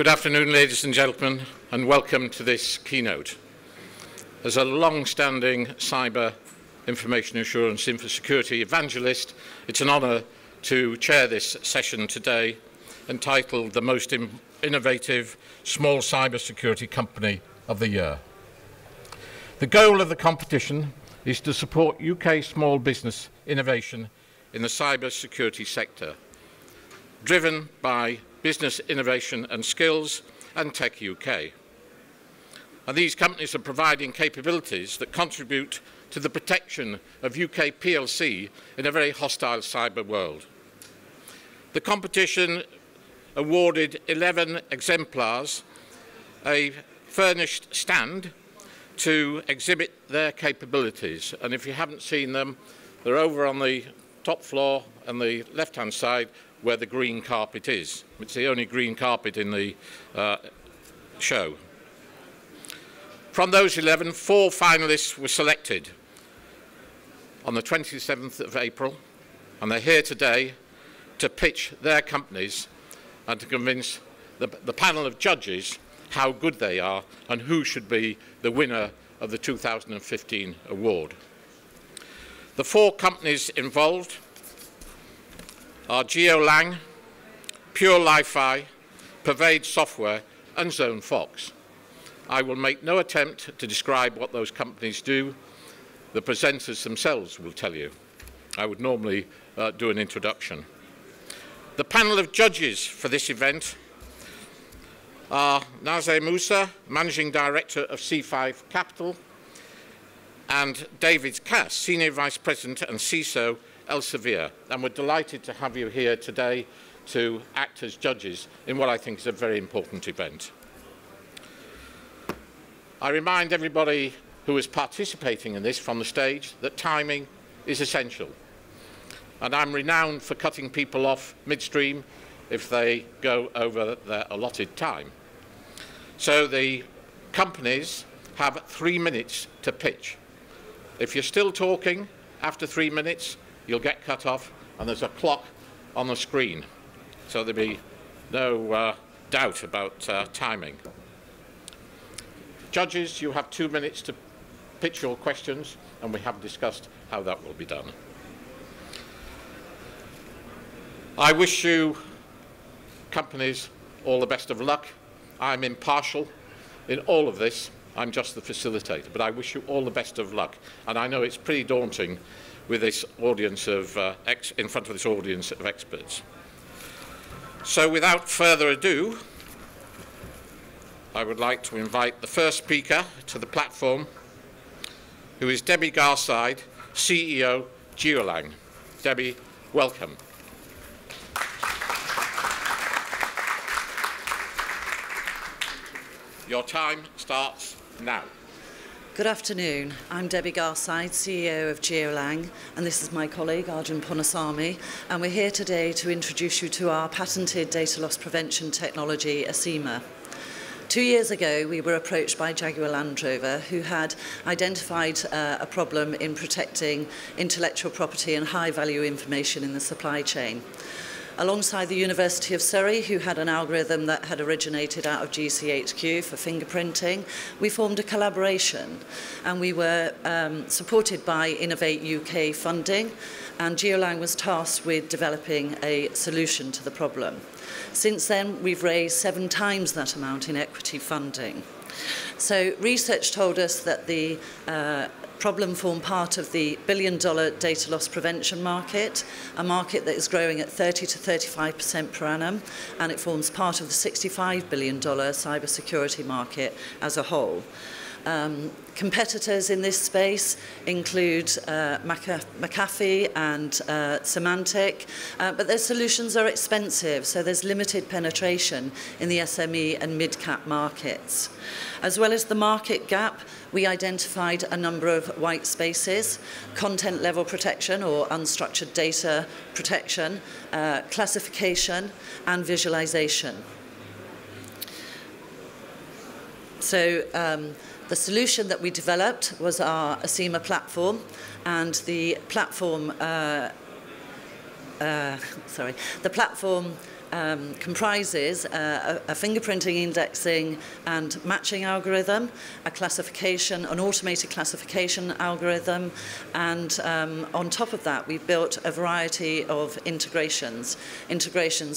Good afternoon, ladies and gentlemen, and welcome to this keynote. As a long-standing cyber information assurance infosecurity evangelist, it's an honour to chair this session today, entitled The Most Innovative Small Cybersecurity Company of the Year. The goal of the competition is to support UK small business innovation in the cybersecurity sector, driven by Business Innovation and Skills and Tech UK. And these companies are providing capabilities that contribute to the protection of UK PLC in a very hostile cyber world. The competition awarded 11 exemplars a furnished stand to exhibit their capabilities. And if you haven't seen them, they're over on the top floor and the left-hand side where the green carpet is. It's the only green carpet in the show. From those 11, 4 finalists were selected on the 27th of April, and they're here today to pitch their companies and to convince the panel of judges how good they are and who should be the winner of the 2015 award. The 4 companies involved are Geo Lang, PureLiFi, Pervade Software, and ZoneFox. I will make no attempt to describe what those companies do. The presenters themselves will tell you. I would normally do an introduction. The panel of judges for this event are Nazir Musa, Managing Director of C5 Capital, and David Cass, Senior Vice President and CISO Elsevier, and we're delighted to have you here today to act as judges in what I think is a very important event. I remind everybody who is participating in this from the stage that timing is essential, and I'm renowned for cutting people off midstream if they go over their allotted time. So the companies have 3 minutes to pitch. If you're still talking after 3 minutes, you'll get cut off, and there's a clock on the screen. So there'll be no doubt about timing. Judges, you have 2 minutes to pitch your questions, and we have discussed how that will be done. I wish you companies all the best of luck. I'm impartial in all of this. I'm just the facilitator, but I wish you all the best of luck. And I know it's pretty daunting with this audience of in front of this audience of experts. So without further ado, I would like to invite the first speaker to the platform, who is Debbie Garside, CEO, Geo Lang. Debbie, welcome. Your time starts now. Good afternoon. I'm Debbie Garside, CEO of Geo Lang, and this is my colleague Arjun Ponasamy, and we're here today to introduce you to our patented data loss prevention technology, ASIMA. 2 years ago, we were approached by Jaguar Land Rover, who had identified a problem in protecting intellectual property and high-value information in the supply chain. Alongside the University of Surrey, who had an algorithm that had originated out of GCHQ for fingerprinting, we formed a collaboration, and we were supported by Innovate UK funding, and Geo Lang was tasked with developing a solution to the problem. Since then, we've raised 7 times that amount in equity funding. So research told us that the problem formed part of the billion-dollar data loss prevention market, a market that is growing at 30 to 35% per annum, and it forms part of the $65 billion cybersecurity market as a whole. Competitors in this space include McAfee and Symantec, but their solutions are expensive, so there's limited penetration in the SME and mid-cap markets. As well as the market gap, we identified a number of white spaces: content level protection or unstructured data protection, classification, and visualization. So the solution that we developed was our ASIMA platform, and the platform comprises a fingerprinting, indexing and matching algorithm, a classification, an automated classification algorithm, and on top of that we've built a variety of integrations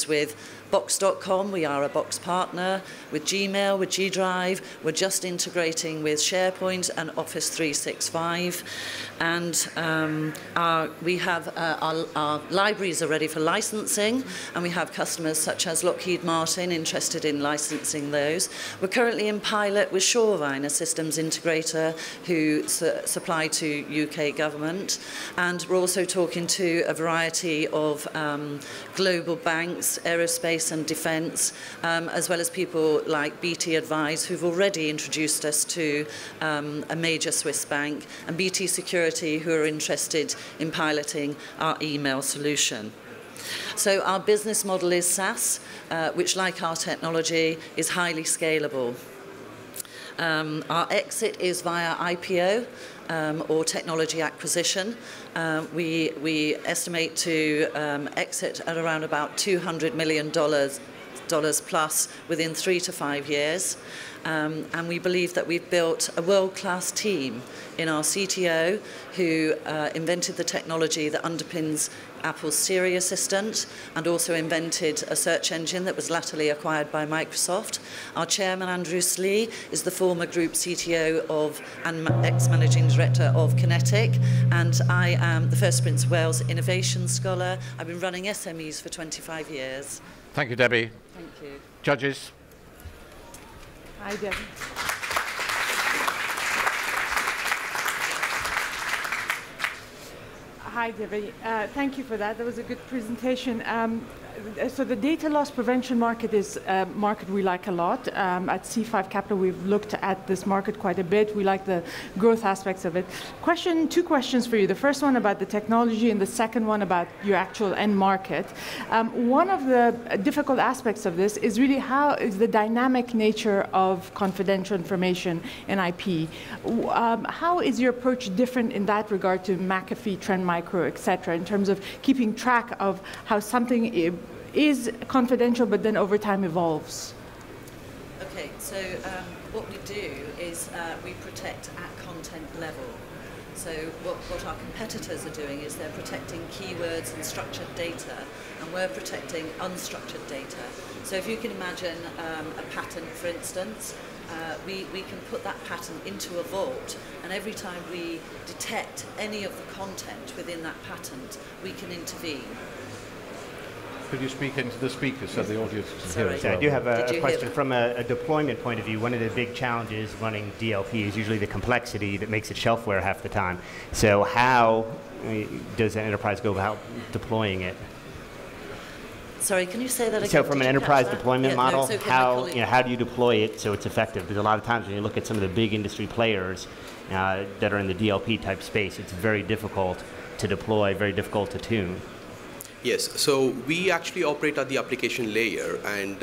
with Box.com, we are a Box partner, with Gmail, with G Drive, we're just integrating with SharePoint and Office 365, and we have our libraries are ready for licensing, and we have customers such as Lockheed Martin interested in licensing those. We're currently in pilot with Shoreline, a systems integrator who supply to UK government, and we're also talking to a variety of global banks, aerospace and defence, as well as people like BT Advise, who've already introduced us to a major Swiss bank, and BT Security, who are interested in piloting our email solution. So our business model is SaaS, which, like our technology, is highly scalable. Our exit is via IPO or technology acquisition. We estimate to exit at around about $200 million plus within 3 to 5 years. And we believe that we've built a world-class team in our CTO who invented the technology that underpins Apple's Siri Assistant and also invented a search engine that was latterly acquired by Microsoft. Our chairman, Andrew Slee, is the former group CTO of and ex-managing director of Kinetic, and I am the First Prince of Wales Innovation Scholar. I've been running SMEs for 25 years. Thank you, Debbie. Thank you. Judges. Hi, Debbie. Hi, Debbie. Thank you for that. That was a good presentation. So the data loss prevention market is a market we like a lot. At C5 Capital, we've looked at this market quite a bit. We like the growth aspects of it. Two questions for you. The first one about the technology and the second one about your actual end market. One of the difficult aspects of this is really how is the dynamic nature of confidential information and IP. How is your approach different in that regard to McAfee, Trend Micro, et cetera, in terms of keeping track of how something is confidential but then over time evolves? Okay, so what we do is we protect at content level. So what our competitors are doing is they're protecting keywords and structured data, and we're protecting unstructured data. So if you can imagine a patent, for instance, we can put that patent into a vault, and every time we detect any of the content within that patent, we can intervene. Could you speak into the speaker so the audience can hear as well? I do have a question from a deployment point of view. One of the big challenges running DLP is usually the complexity that makes it shelfware half the time. So how does an enterprise go about deploying it? Sorry, can you say that again? So from an enterprise deployment model, okay, how do you deploy it so it's effective? Because a lot of times when you look at some of the big industry players that are in the DLP type space, it's very difficult to deploy, very difficult to tune. Yes, so we actually operate at the application layer, and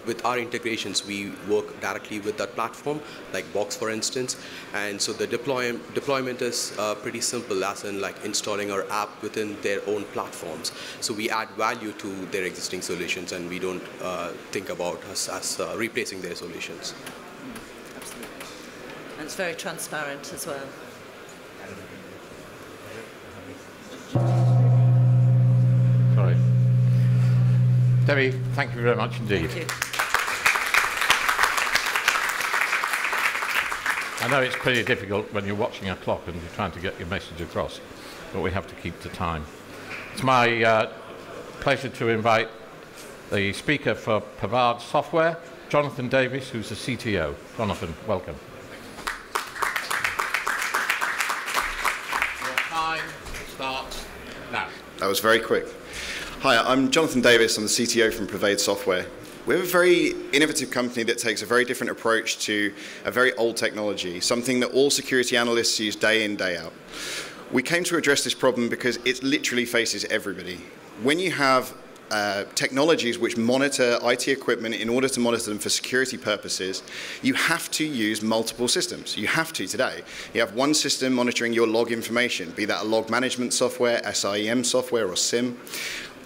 with our integrations we work directly with that platform, like Box for instance, and so the deployment is pretty simple, as in like installing our app within their own platforms. So we add value to their existing solutions, and we don't think about us as replacing their solutions. Absolutely. And it's very transparent as well. Sorry. Debbie, thank you very much indeed. Thank you. I know it's pretty difficult when you're watching a clock and you're trying to get your message across, but we have to keep to time. It's my pleasure to invite the speaker for Pervade Software, Jonathan Davis, who's the CTO. Jonathan, welcome. Your time starts now. That was very quick. Hi, I'm Jonathan Davis. I'm the CTO from Pervade Software. We're a very innovative company that takes a very different approach to a very old technology, something that all security analysts use day in, day out. We came to address this problem because it literally faces everybody. When you have technologies which monitor IT equipment in order to monitor them for security purposes, you have to use multiple systems. You have to today. You have one system monitoring your log information, be that a log management software, SIEM software, or SIM.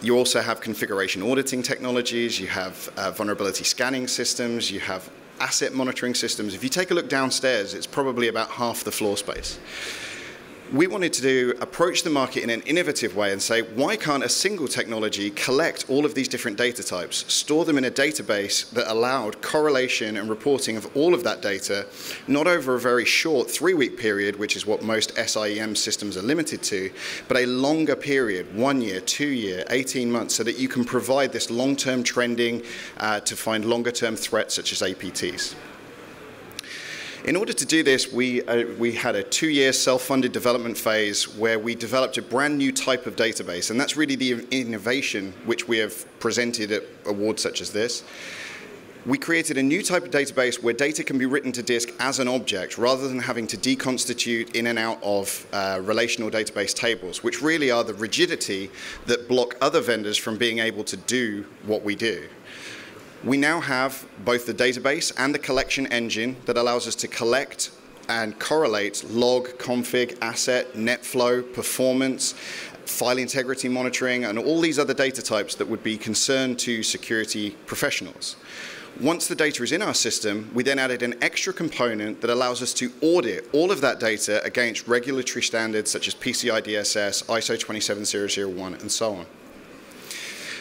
You also have configuration auditing technologies, you have vulnerability scanning systems, you have asset monitoring systems. If you take a look downstairs, it's probably about half the floor space. We wanted to approach the market in an innovative way and say, why can't a single technology collect all of these different data types, store them in a database that allowed correlation and reporting of all of that data, not over a very short 3-week period, which is what most SIEM systems are limited to, but a longer period, 1 year, 2 year, 18 months, so that you can provide this long-term trending to find longer-term threats such as APTs. In order to do this, we had a 2-year self-funded development phase where we developed a brand new type of database, and that's really the innovation which we have presented at awards such as this. We created a new type of database where data can be written to disk as an object rather than having to deconstitute in and out of relational database tables, which really are the rigidity that block other vendors from being able to do what we do. We now have both the database and the collection engine that allows us to collect and correlate log, config, asset, net flow, performance, file integrity monitoring, and all these other data types that would be concerned to security professionals. Once the data is in our system, we then added an extra component that allows us to audit all of that data against regulatory standards such as PCI DSS, ISO 27001, and so on.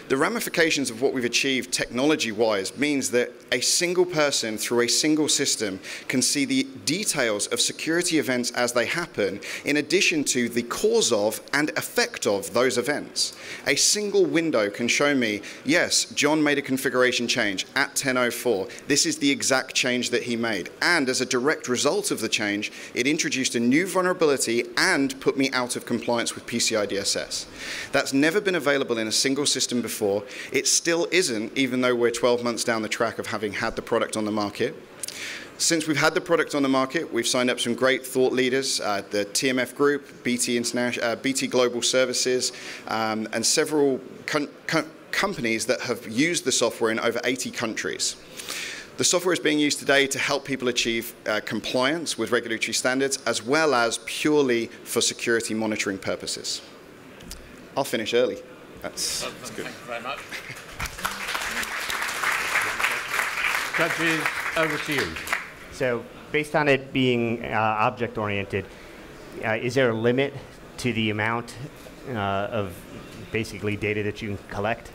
The ramifications of what we've achieved technology-wise means that a single person through a single system can see the details of security events as they happen, in addition to the cause of and effect of those events. A single window can show me, yes, John made a configuration change at 10:04. This is the exact change that he made. And as a direct result of the change, it introduced a new vulnerability and put me out of compliance with PCI DSS. That's never been available in a single system before. It still isn't, even though we're 12 months down the track of having had the product on the market. Since we've had the product on the market, we've signed up some great thought leaders, the TMF Group, BT Global Services, and several companies that have used the software in over 80 countries. The software is being used today to help people achieve compliance with regulatory standards, as well as purely for security monitoring purposes. I'll finish early. That's good. Thank you very much. Judges, over to you. So based on it being object-oriented, is there a limit to the amount of basically data that you can collect?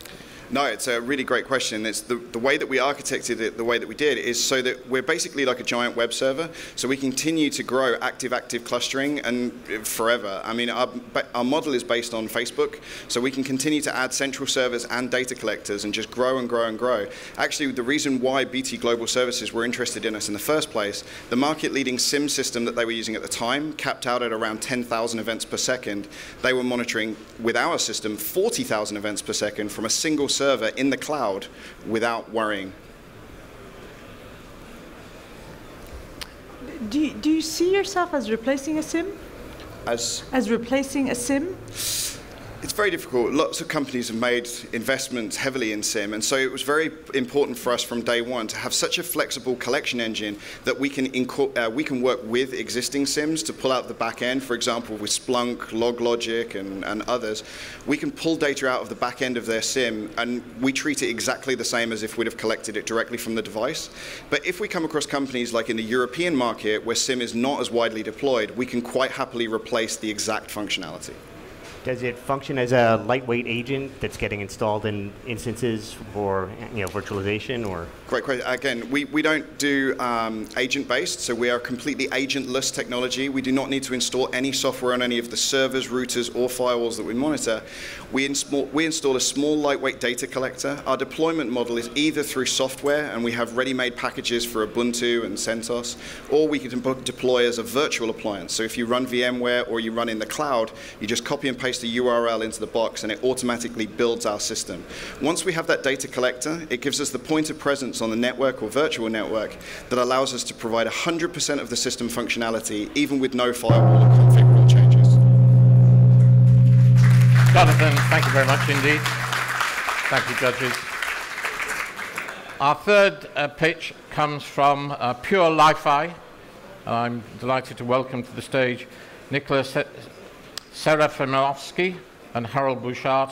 No, it's a really great question. It's the way that we architected it, the way that we did, is so that we're basically like a giant web server, so we continue to grow active clustering and forever. I mean, our model is based on Facebook, so we can continue to add central servers and data collectors and just grow and grow and grow. Actually, the reason why BT Global Services were interested in us in the first place, the market-leading SIM system that they were using at the time capped out at around 10,000 events per second. They were monitoring, with our system, 40,000 events per second from a single server in the cloud without worrying. Do you see yourself as replacing a SIM? As replacing a SIM? It's very difficult. Lots of companies have made investments heavily in SIM, and so it was very important for us from day one to have such a flexible collection engine that we can work with existing SIMs to pull out the back end. For example, with Splunk, LogLogic, and others, we can pull data out of the back end of their SIM, and we treat it exactly the same as if we'd have collected it directly from the device. But if we come across companies like in the European market where SIM is not as widely deployed, we can quite happily replace the exact functionality. Does it function as a lightweight agent that's getting installed in instances for virtualization, or? Great question. Again, we don't do agent-based, so we are completely agentless technology. We do not need to install any software on any of the servers, routers, or firewalls that we monitor. We install a small, lightweight data collector. Our deployment model is either through software, and we have ready-made packages for Ubuntu and CentOS, or we can deploy as a virtual appliance. So if you run VMware or you run in the cloud, you just copy and paste the URL into the box, and it automatically builds our system. Once we have that data collector, it gives us the point of presence on the network or virtual network that allows us to provide 100% of the system functionality, even with no firewall or config rule changes. Jonathan, thank you very much indeed. Thank you, judges. Our third pitch comes from PureLiFi. I'm delighted to welcome to the stage Nicholas Serafimovsky and Harold Bouchard.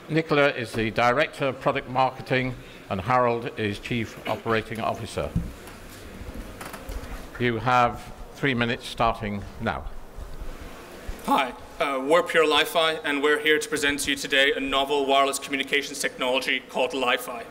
Nicola is the Director of Product Marketing, and Harold is Chief Operating Officer. You have 3 minutes starting now. Hi, we're PureLiFi, and we're here to present to you today a novel wireless communications technology called Li-Fi.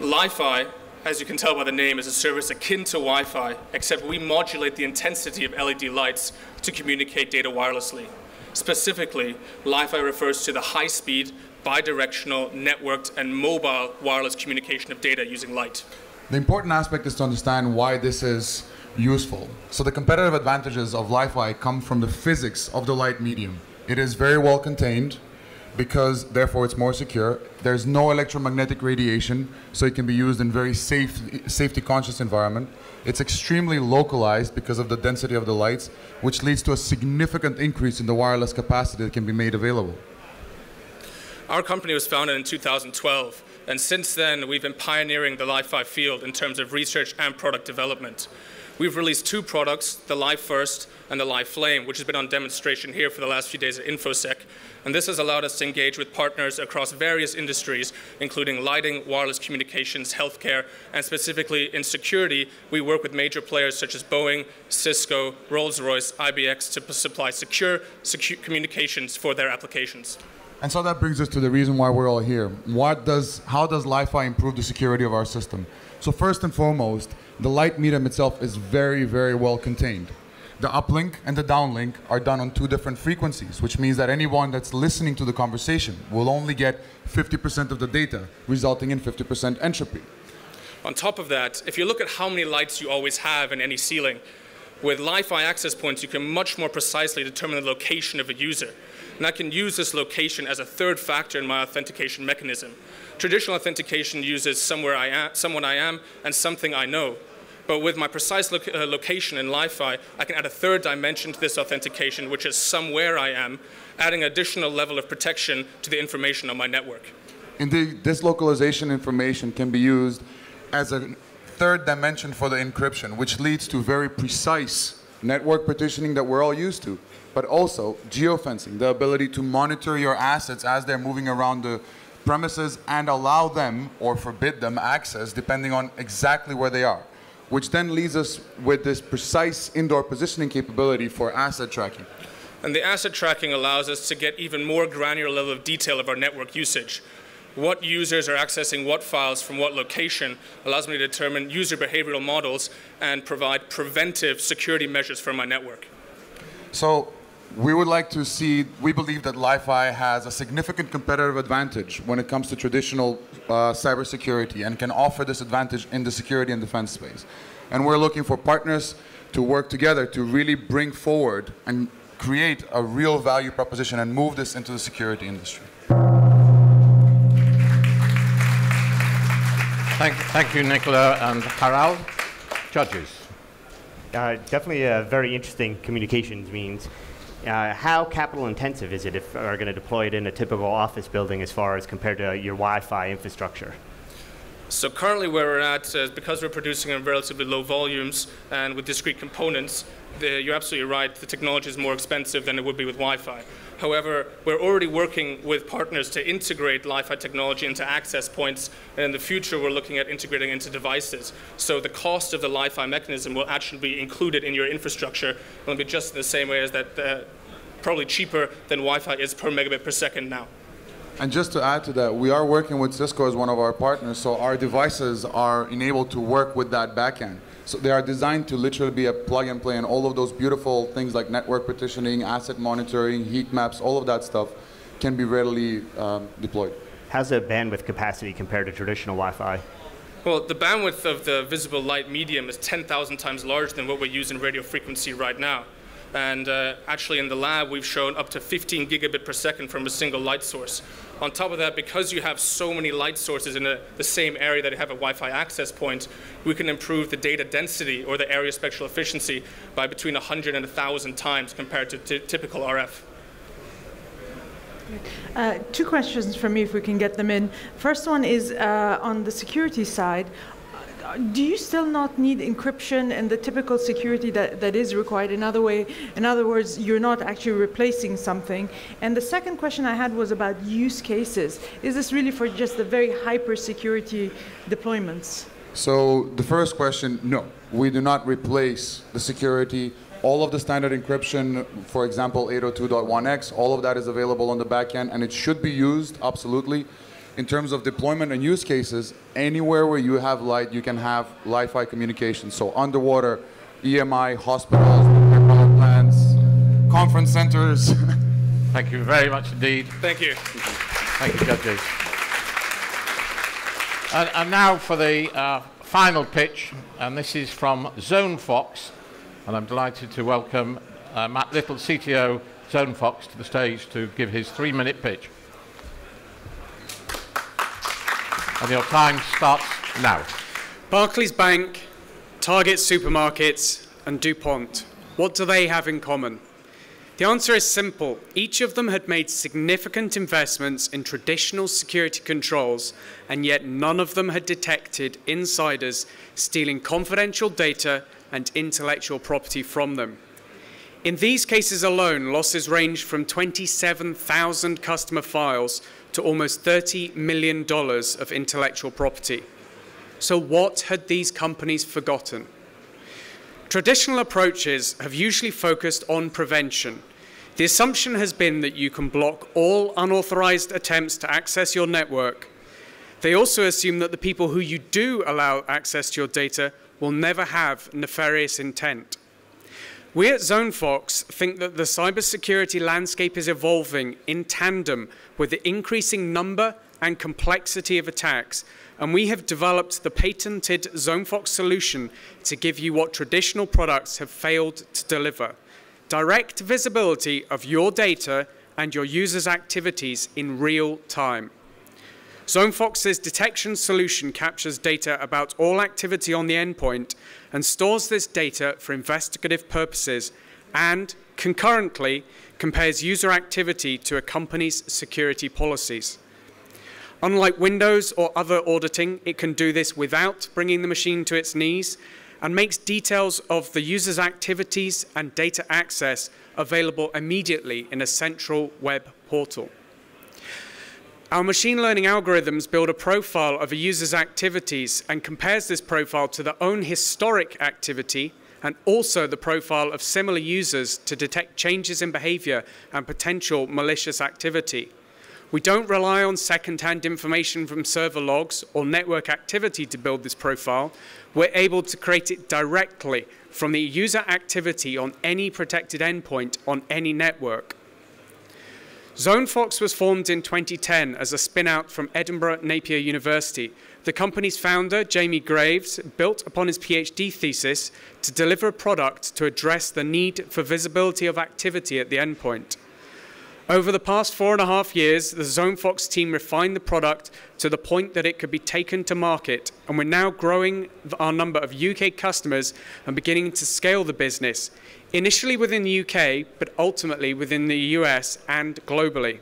Li-Fi, as you can tell by the name, is a service akin to Wi-Fi, except we modulate the intensity of LED lights to communicate data wirelessly. Specifically, Li-Fi refers to the high-speed, bidirectional, networked, and mobile wireless communication of data using light. The important aspect is to understand why this is useful. So the competitive advantages of Li-Fi come from the physics of the light medium. It is very well contained because therefore it's more secure. There's no electromagnetic radiation, so it can be used in very safety conscious environment. It's extremely localized because of the density of the lights, which leads to a significant increase in the wireless capacity that can be made available. Our company was founded in 2012, and since then we've been pioneering the Li-Fi field in terms of research and product development. We've released 2 products, the Li-First and the Li-Flame, which has been on demonstration here for the last few days at InfoSec. And this has allowed us to engage with partners across various industries, including lighting, wireless communications, healthcare, and specifically in security, we work with major players such as Boeing, Cisco, Rolls-Royce, IBX to supply secure communications for their applications. And so that brings us to the reason why we're all here. How does Li-Fi improve the security of our system? So first and foremost, the light medium itself is very, very well contained. The uplink and the downlink are done on 2 different frequencies, which means that anyone that's listening to the conversation will only get 50% of the data, resulting in 50% entropy. On top of that, if you look at how many lights you always have in any ceiling, with Li-Fi access points, you can much more precisely determine the location of a user. And I can use this location as a 3rd factor in my authentication mechanism. Traditional authentication uses someone I am, and something I know. But with my precise location in Li-Fi, I can add a 3rd dimension to this authentication, which is somewhere I am, adding an additional level of protection to the information on my network. Indeed, this localization information can be used as a 3rd dimension for the encryption, which leads to very precise network partitioning that we're all used to, but also geofencing, the ability to monitor your assets as they're moving around the premises and allow them or forbid them access depending on exactly where they are, which then leaves us with this precise indoor positioning capability for asset tracking. And the asset tracking allows us to get even more granular level of detail of our network usage. What users are accessing what files from what location allows me to determine user behavioral models and provide preventive security measures for my network. So we believe that Li-Fi has a significant competitive advantage when it comes to traditional cybersecurity and can offer this advantage in the security and defense space. And we're looking for partners to work together to really bring forward and create a real value proposition and move this into the security industry. Thank you, Nicola and Harald. Judges. Definitely a very interesting communications means. How capital intensive is it if we're going to deploy it in a typical office building as far as compared to your Wi-Fi infrastructure? So currently where we're at is because we're producing in relatively low volumes and with discrete components, you're absolutely right, the technology is more expensive than it would be with Wi-Fi. However, we're already working with partners to integrate Li-Fi technology into access points, and in the future we're looking at integrating into devices. So the cost of the Li-Fi mechanism will actually be included in your infrastructure. It'll be just in the same way as that, probably cheaper than Wi-Fi is per megabit per second now. And just to add to that, we are working with Cisco as one of our partners, so our devices are enabled to work with that backend. So they are designed to literally be a plug and play, and all of those beautiful things like network partitioning, asset monitoring, heat maps, all of that stuff can be readily deployed. How's the bandwidth capacity compared to traditional Wi-Fi? Well, the bandwidth of the visible light medium is 10,000 times larger than what we use in radio frequency right now. And actually in the lab, we've shown up to 15 gigabit per second from a single light source. On top of that, because you have so many light sources in the same area that you have a Wi-Fi access point, we can improve the data density or the area spectral efficiency by between 100 and 1,000 times compared to typical RF. 2 questions from me, if we can get them in. First one is on the security side. do you still not need encryption and the typical security that is required? In other words, you're not actually replacing something. And the second question I had was about use cases. Is this really for just the very hyper security deployments? So the first question, no, we do not replace the security. All of the standard encryption, for example, 802.1x, all of that is available on the back end, and it should be used, absolutely. In terms of deployment and use cases, anywhere where you have light, you can have Li-Fi communication. So underwater, EMI, hospitals, power plants, conference centers. Thank you very much indeed. Thank you. Thank you, judges. And now for the final pitch, and this is from ZoneFox, and I'm delighted to welcome Matt Little, CTO, ZoneFox, to the stage to give his 3-minute pitch. And your time starts now. Barclays Bank, Target Supermarkets, and DuPont. What do they have in common? The answer is simple. Each of them had made significant investments in traditional security controls, and yet none of them had detected insiders stealing confidential data and intellectual property from them. In these cases alone, losses ranged from 27,000 customer files to almost $30 million of intellectual property. So what had these companies forgotten? Traditional approaches have usually focused on prevention. The assumption has been that you can block all unauthorized attempts to access your network. They also assume that the people who you do allow access to your data will never have nefarious intent. We at ZoneFox think that the cybersecurity landscape is evolving in tandem with the increasing number and complexity of attacks, and we have developed the patented ZoneFox solution to give you what traditional products have failed to deliver: direct visibility of your data and your users' activities in real time. ZoneFox's detection solution captures data about all activity on the endpoint and stores this data for investigative purposes, and concurrently compares user activity to a company's security policies. Unlike Windows or other auditing, it can do this without bringing the machine to its knees, and makes details of the user's activities and data access available immediately in a central web portal. Our machine learning algorithms build a profile of a user's activities and compares this profile to their own historic activity and also the profile of similar users to detect changes in behavior and potential malicious activity. We don't rely on second-hand information from server logs or network activity to build this profile. We're able to create it directly from the user activity on any protected endpoint on any network. ZoneFox was formed in 2010 as a spin-out from Edinburgh Napier University. The company's founder, Jamie Graves, built upon his PhD thesis to deliver a product to address the need for visibility of activity at the endpoint. Over the past 4.5 years, the ZoneFox team refined the product to the point that it could be taken to market, and we're now growing our number of UK customers and beginning to scale the business, initially within the UK, but ultimately within the US and globally.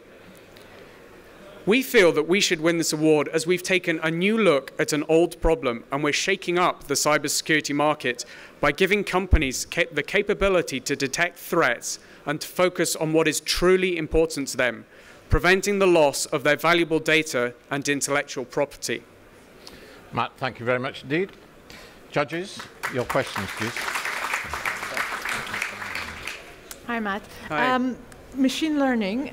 We feel that we should win this award as we've taken a new look at an old problem, and we're shaking up the cybersecurity market by giving companies the capability to detect threats and to focus on what is truly important to them, preventing the loss of their valuable data and intellectual property. Matt, thank you very much indeed. Judges, your questions, please. Hi, Matt. Hi. Machine learning,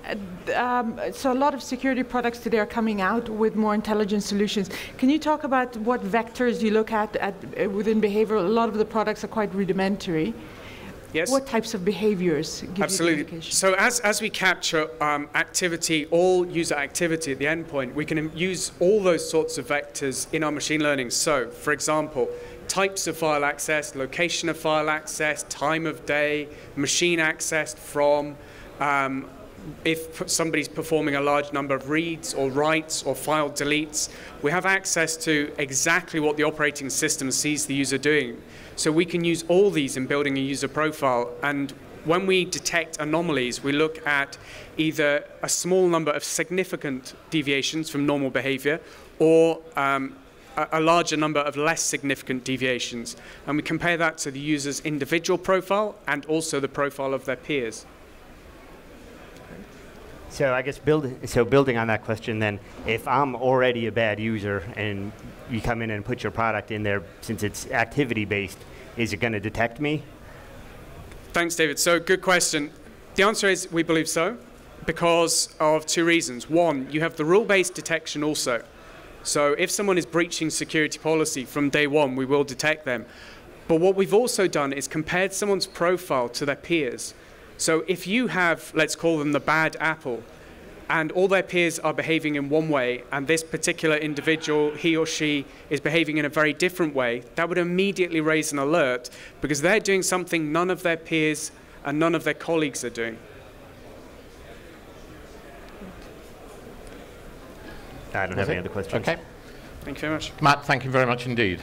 so a lot of security products today are coming out with more intelligent solutions. Can you talk about what vectors you look at within behavior? A lot of the products are quite rudimentary. Yes. What types of behaviors give Absolutely. you the indication? So as we capture activity, all user activity at the endpoint, we can use all those sorts of vectors in our machine learning. So, for example, types of file access, location of file access, time of day, machine accessed from, if somebody's performing a large number of reads or writes or file deletes, we have access to exactly what the operating system sees the user doing. So we can use all these in building a user profile. And when we detect anomalies, we look at either a small number of significant deviations from normal behavior or a larger number of less significant deviations. And we compare that to the user's individual profile and also the profile of their peers. So I guess building on that question then, if I'm already a bad user and you come in and put your product in there, since it's activity-based, is it going to detect me? Thanks, David. So good question. The answer is we believe so because of two reasons. One, you have the rule-based detection also. So if someone is breaching security policy from day one, we will detect them. But what we've also done is compared someone's profile to their peers. So if you have, let's call them the bad apple, and all their peers are behaving in one way, and this particular individual, he or she, is behaving in a very different way, that would immediately raise an alert because they're doing something none of their peers and none of their colleagues are doing. I don't have any other questions. Okay. Thank you very much. Matt, thank you very much indeed.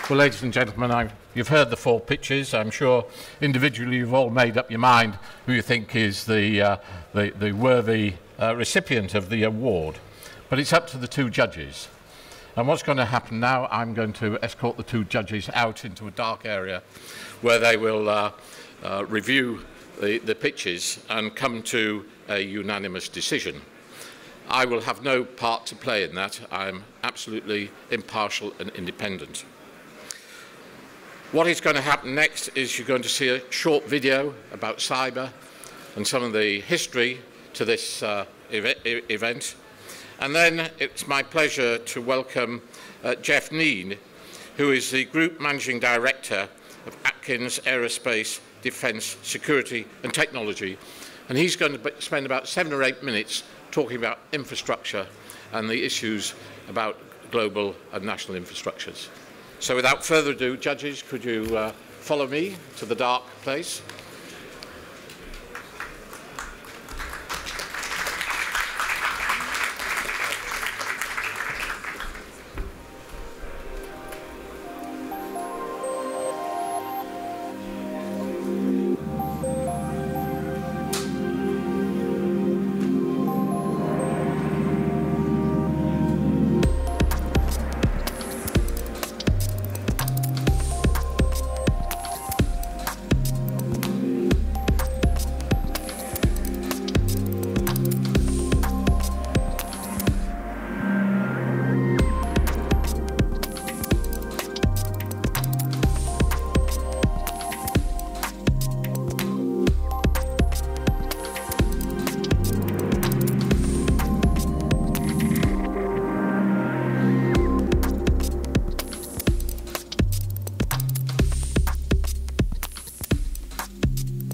Well, ladies and gentlemen, you've heard the 4 pitches. I'm sure individually you've all made up your mind who you think is the worthy recipient of the award. But it's up to the 2 judges. And what's going to happen now, I'm going to escort the 2 judges out into a dark area where they will review the pitches and come to a unanimous decision. I will have no part to play in that. I'm absolutely impartial and independent. What is going to happen next is you're going to see a short video about cyber and some of the history to this event. And then it's my pleasure to welcome Jeff Neen, who is the Group Managing Director of Atkins Aerospace, Defence, Security and Technology. And he's going to spend about 7 or 8 minutes talking about infrastructure and the issues about global and national infrastructures. So without further ado, judges, could you follow me to the dark place?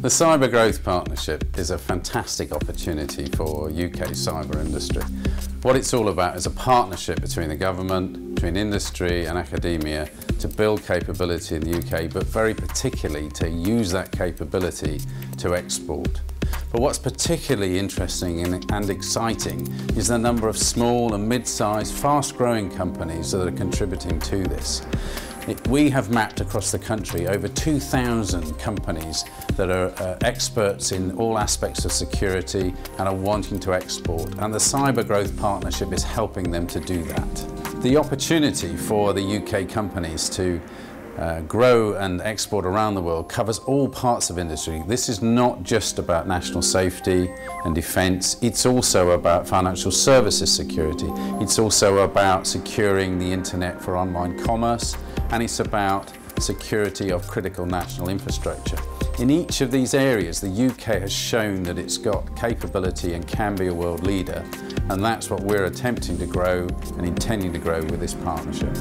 The Cyber Growth Partnership is a fantastic opportunity for UK cyber industry. What it's all about is a partnership between the government, between industry and academia to build capability in the UK, but very particularly to use that capability to export. But what's particularly interesting and exciting is the number of small and mid-sized, fast-growing companies that are contributing to this. We have mapped across the country over 2,000 companies that are experts in all aspects of security and are wanting to export, and the Cyber Growth Partnership is helping them to do that. The opportunity for the UK companies to grow and export around the world covers all parts of industry. This is not just about national safety and defence, it's also about financial services security. It's also about securing the internet for online commerce, and it's about security of critical national infrastructure. In each of these areas, the UK has shown that it's got capability and can be a world leader, and that's what we're attempting to grow and intending to grow with this partnership.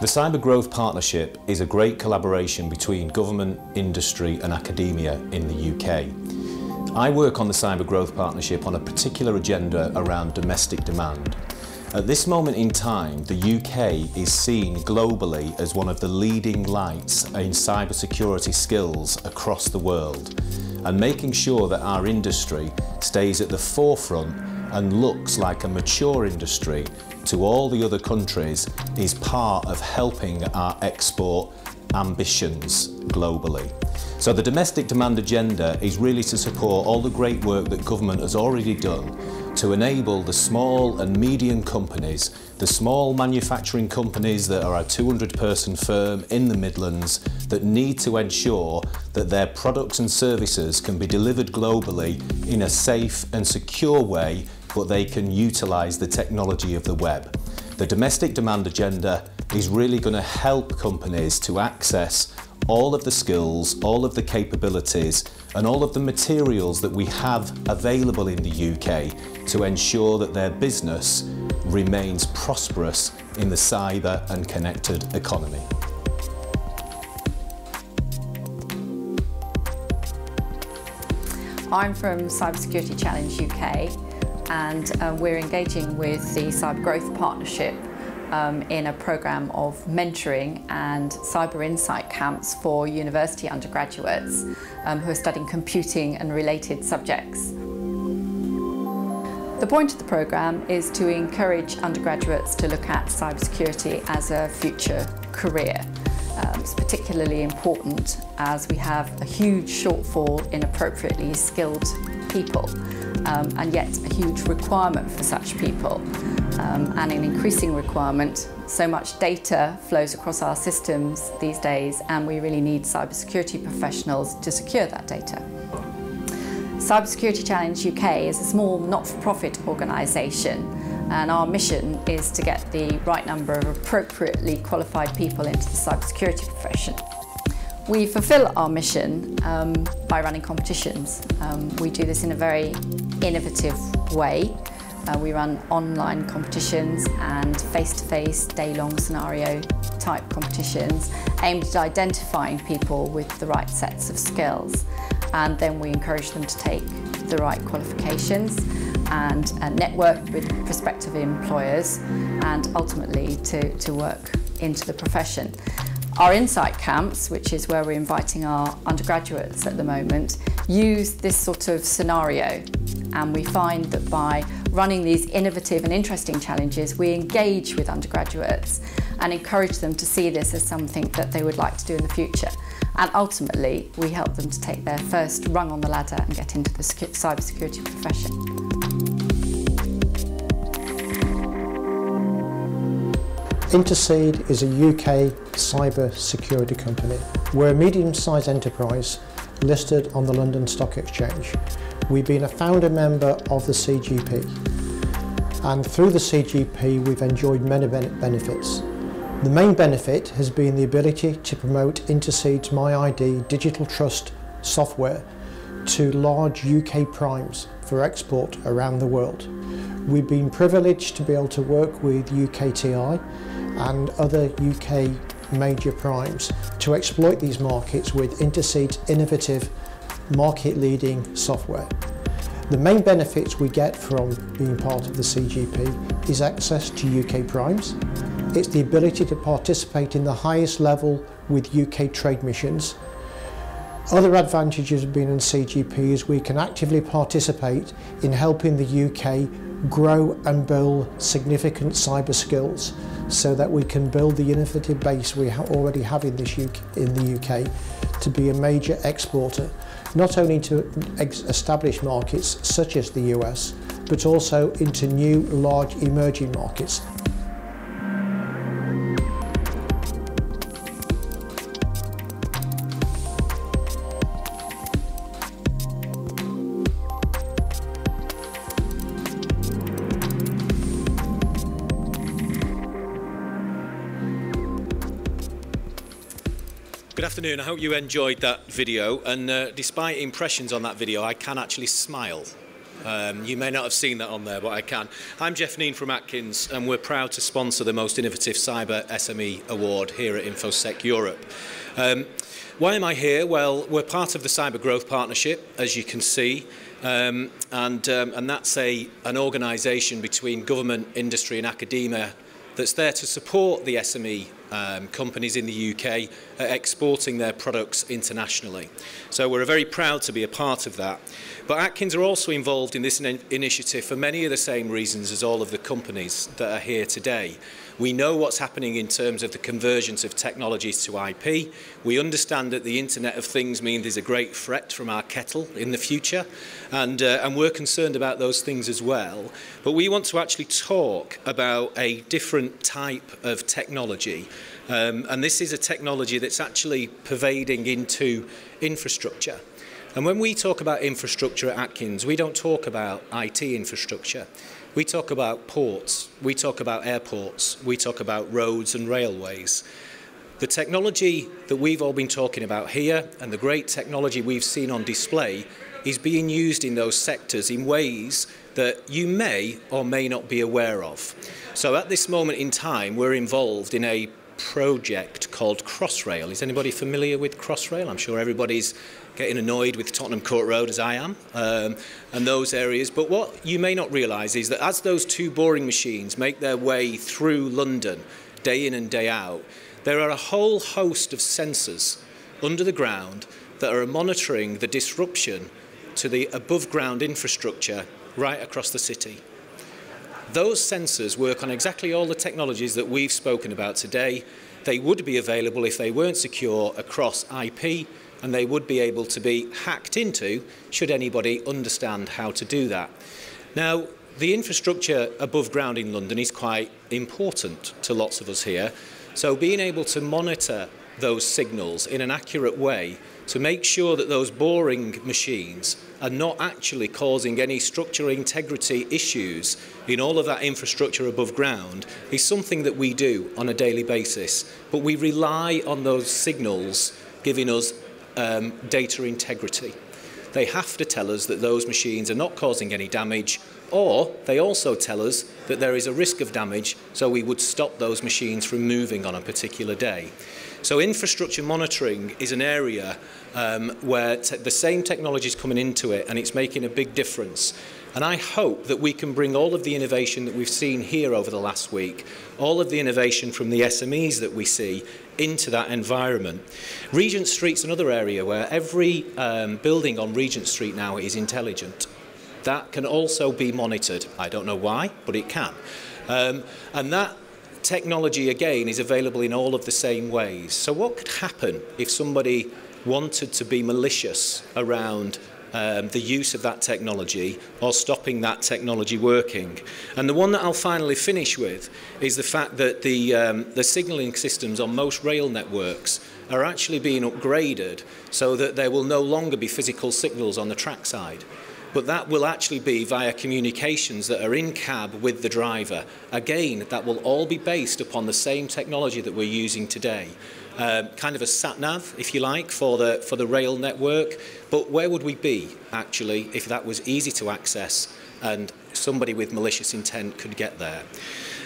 The Cyber Growth Partnership is a great collaboration between government, industry and academia in the UK. I work on the Cyber Growth Partnership on a particular agenda around domestic demand. At this moment in time, the UK is seen globally as one of the leading lights in cybersecurity skills across the world, and making sure that our industry stays at the forefront and looks like a mature industry to all the other countries is part of helping our export ambitions globally. So the domestic demand agenda is really to support all the great work that government has already done to enable the small and medium companies, the small manufacturing companies that are a 200-person firm in the Midlands that need to ensure that their products and services can be delivered globally in a safe and secure way, but they can utilise the technology of the web. The domestic demand agenda is really going to help companies to access all of the skills, all of the capabilities and all of the materials that we have available in the UK to ensure that their business remains prosperous in the cyber and connected economy. I'm from Cybersecurity Challenge UK, and we're engaging with the Cyber Growth Partnership in a programme of mentoring and cyber insight camps for university undergraduates who are studying computing and related subjects. The point of the programme is to encourage undergraduates to look at cybersecurity as a future career. It's particularly important as we have a huge shortfall in appropriately skilled people, and yet a huge requirement for such people, and an increasing requirement. So much data flows across our systems these days, and we really need cybersecurity professionals to secure that data. Cybersecurity Challenge UK is a small not-for-profit organisation, and our mission is to get the right number of appropriately qualified people into the cybersecurity profession. We fulfil our mission by running competitions. We do this in a very innovative way. We run online competitions and face-to-face, day-long scenario type competitions aimed at identifying people with the right sets of skills. And then we encourage them to take the right qualifications and network with prospective employers and ultimately to work into the profession. Our insight camps, which is where we're inviting our undergraduates at the moment, use this sort of scenario, and we find that by running these innovative and interesting challenges, we engage with undergraduates and encourage them to see this as something that they would like to do in the future. And ultimately, we help them to take their first rung on the ladder and get into the cybersecurity profession. Interseed is a UK cyber security company. We're a medium-sized enterprise listed on the London Stock Exchange. We've been a founder member of the CGP, and through the CGP we've enjoyed many benefits. The main benefit has been the ability to promote Interseed's MyID digital trust software to large UK primes for export around the world. We've been privileged to be able to work with UKTI and other UK major primes to exploit these markets with Interseed's innovative market-leading software. The main benefits we get from being part of the CGP is access to UK primes. It's the ability to participate in the highest level with UK trade missions. Other advantages of being in CGP is we can actively participate in helping the UK grow and build significant cyber skills so that we can build the innovative base we already have in the UK to be a major exporter, not only to established markets such as the US, but also into new large emerging markets. Good afternoon. I hope you enjoyed that video, and despite impressions on that video, I can actually smile. You may not have seen that on there, but I can. I'm Jeff Neen from Atkins, and we're proud to sponsor the Most Innovative Cyber SME Award here at InfoSec Europe. Why am I here? Well, we're part of the Cyber Growth Partnership, as you can see, and that's an organisation between government, industry and academia that's there to support the SME companies in the UK are exporting their products internationally. So we're very proud to be a part of that. But Atkins are also involved in this initiative for many of the same reasons as all of the companies that are here today. We know what's happening in terms of the convergence of technologies to IP. We understand that the Internet of Things means there's a great threat from our kettle in the future, and we're concerned about those things as well. But we want to actually talk about a different type of technology, and this is a technology that's actually pervading into infrastructure. And when we talk about infrastructure at Atkins, we don't talk about IT infrastructure. We talk about ports, we talk about airports, we talk about roads and railways. The technology that we've all been talking about here and the great technology we've seen on display is being used in those sectors in ways that you may or may not be aware of. So at this moment in time, we're involved in a project called Crossrail. Is anybody familiar with Crossrail? I'm sure everybody's getting annoyed with Tottenham Court Road as I am, and those areas. But what you may not realise is that as those two boring machines make their way through London day in and day out, there are a whole host of sensors under the ground that are monitoring the disruption to the above ground infrastructure right across the city. Those sensors work on exactly all the technologies that we've spoken about today. They would be available if they weren't secure across IP, and they would be able to be hacked into should anybody understand how to do that. Now, the infrastructure above ground in London is quite important to lots of us here, so being able to monitor those signals in an accurate way to make sure that those boring machines are not actually causing any structural integrity issues in all of that infrastructure above ground is something that we do on a daily basis. But we rely on those signals giving us data integrity. They have to tell us that those machines are not causing any damage, or they also tell us that there is a risk of damage, so we would stop those machines from moving on a particular day. So infrastructure monitoring is an area where the same technology is coming into it, and it's making a big difference. And I hope that we can bring all of the innovation that we've seen here over the last week, all of the innovation from the SMEs that we see, into that environment. Regent Street's another area where every building on Regent Street now is intelligent. That can also be monitored. I don't know why, but it can. And that technology, again, is available in all of the same ways. So what could happen if somebody wanted to be malicious around the use of that technology or stopping that technology working? And the one that I'll finally finish with is the fact that the signalling systems on most rail networks are actually being upgraded so that there will no longer be physical signals on the trackside. But that will actually be via communications that are in cab with the driver. Again, that will all be based upon the same technology that we're using today. Kind of a sat-nav, if you like, for the rail network. But where would we be, actually, if that was easy to access and somebody with malicious intent could get there?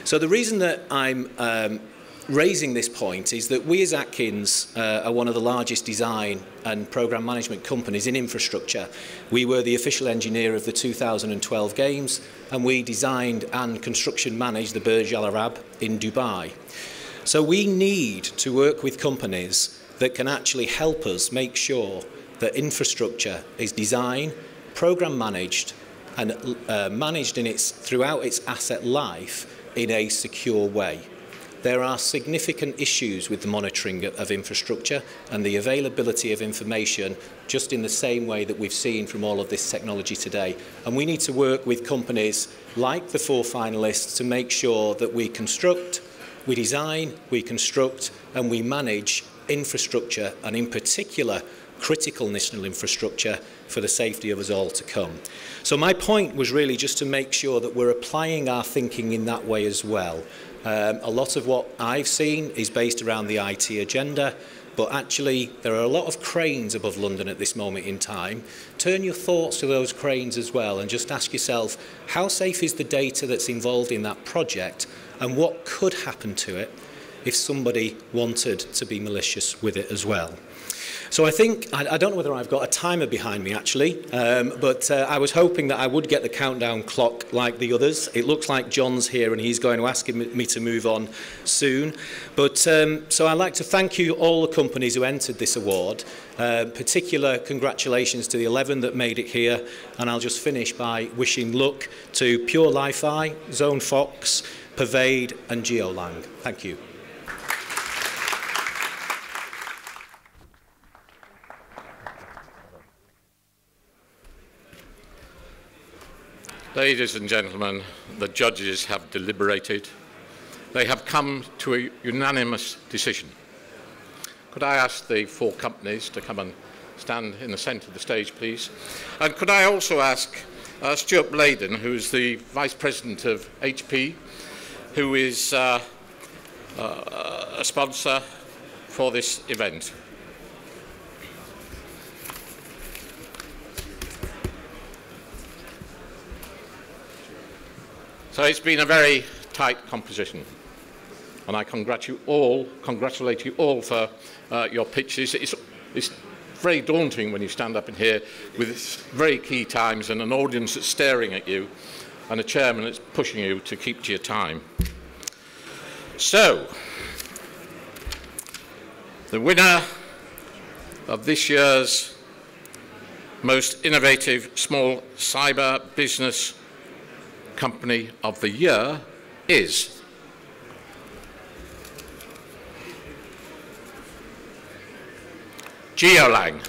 So the reason that I'm raising this point is that we as Atkins are one of the largest design and program management companies in infrastructure. We were the official engineer of the 2012 Games, and we designed and construction managed the Burj Al Arab in Dubai. So we need to work with companies that can actually help us make sure that infrastructure is designed, program managed, and managed throughout its asset life in a secure way. There are significant issues with the monitoring of infrastructure and the availability of information just in the same way that we've seen from all of this technology today. And we need to work with companies like the 4 finalists to make sure that we construct, we design, we construct, and we manage infrastructure, and in particular critical national infrastructure for the safety of us all to come. So my point was really just to make sure that we're applying our thinking in that way as well. A lot of what I've seen is based around the IT agenda, but actually there are a lot of cranes above London at this moment in time. Turn your thoughts to those cranes as well and just ask yourself, how safe is the data that's involved in that project, and what could happen to it if somebody wanted to be malicious with it as well? So I think, I don't know whether I've got a timer behind me actually, but I was hoping that I would get the countdown clock like the others. It looks like John's here and he's going to ask me to move on soon. But so I'd like to thank you all the companies who entered this award. Particular congratulations to the 11 that made it here, and I'll just finish by wishing luck to PureLiFi, ZoneFox, Pervade and Geo Lang. Thank you. Ladies and gentlemen, the judges have deliberated. They have come to a unanimous decision. Could I ask the 4 companies to come and stand in the centre of the stage, please? And could I also ask Stuart Bladen, who is the Vice President of HP, who is a sponsor for this event. So it's been a very tight composition, and I congratulate you all for your pitches. It's very daunting when you stand up in here with very key times and an audience that's staring at you and a chairman that's pushing you to keep to your time. So, the winner of this year's Most Innovative Small Cyber Business Company of the Year is Geo Lang.